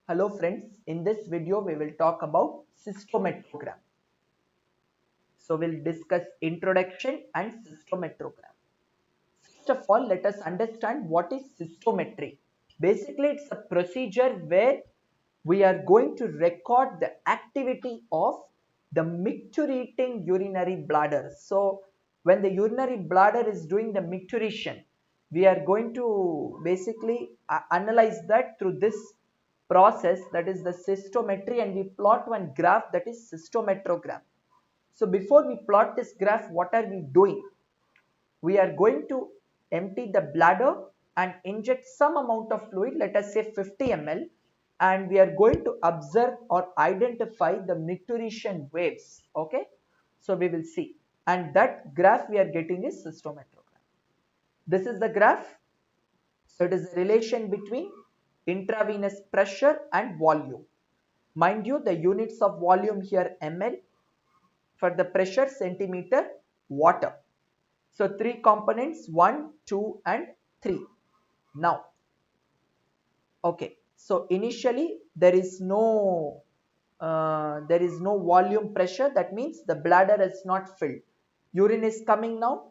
Hello friends, in this video we will talk about cystometrogram. So we'll discuss introduction and cystometrogram. First of all, let us understand what is cystometry. Basically, it's a procedure where we are going to record the activity of the micturating urinary bladder. So when the urinary bladder is doing the micturition, we are going to basically analyze that through this process, that is the cystometry, and we plot one graph, that is cystometrogram. So before we plot this graph, what are we doing? We are going to empty the bladder and inject some amount of fluid, let us say 50 ml, and we are going to observe or identify the micturition waves. Okay, so we will see, and that graph we are getting is cystometrogram. This is the graph. So it is a relation between intravenous pressure and volume. Mind you, the units of volume here ml, for the pressure centimeter water. So three components, 1, 2 and 3. Now, okay, so initially there is no volume pressure. That means the bladder is not filled. Urine is coming now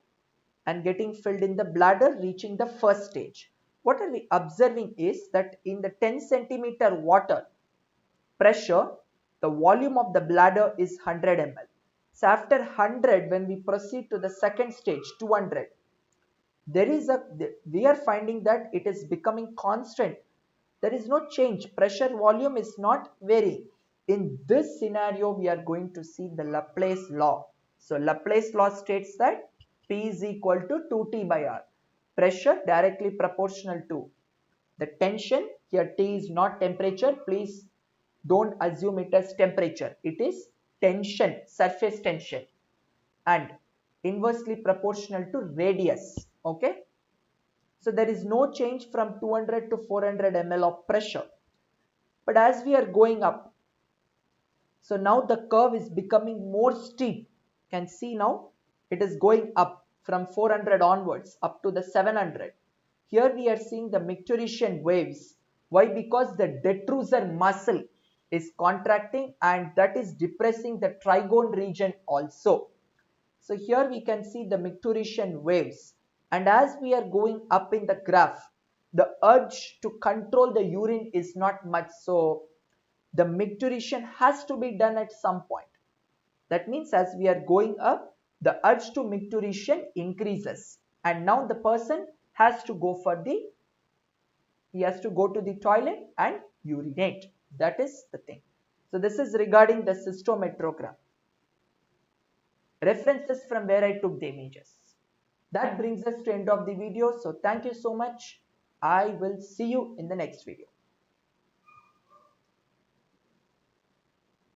and getting filled in the bladder, reaching the first stage. What are we observing is that in the 10 centimeter water pressure, the volume of the bladder is 100 ml. So after 100, when we proceed to the second stage, 200, we are finding that it is becoming constant. There is no change. Pressure volume is not varying. In this scenario, we are going to see the Laplace law. So Laplace law states that P is equal to 2T by R. Pressure directly proportional to the tension. Here T is not temperature. Please don't assume it as temperature. It is tension, surface tension, and inversely proportional to radius. Okay, so there is no change from 200 to 400 ml of pressure. But as we are going up, so now the curve is becoming more steep. You can see now it is going up from 400 onwards up to the 700. Here we are seeing the micturition waves. Why? Because the detrusor muscle is contracting, and that is depressing the trigone region also. So here we can see the micturition waves, and as we are going up in the graph, the urge to control the urine is not much. So the micturition has to be done at some point. That means as we are going up, the urge to micturition increases, and now the person has to go for the he has to go to the toilet and urinate. That is the thing. So this is regarding the cystometrogram. References from where I took the images. That brings us to end of the video. So thank you so much. I will see you in the next video.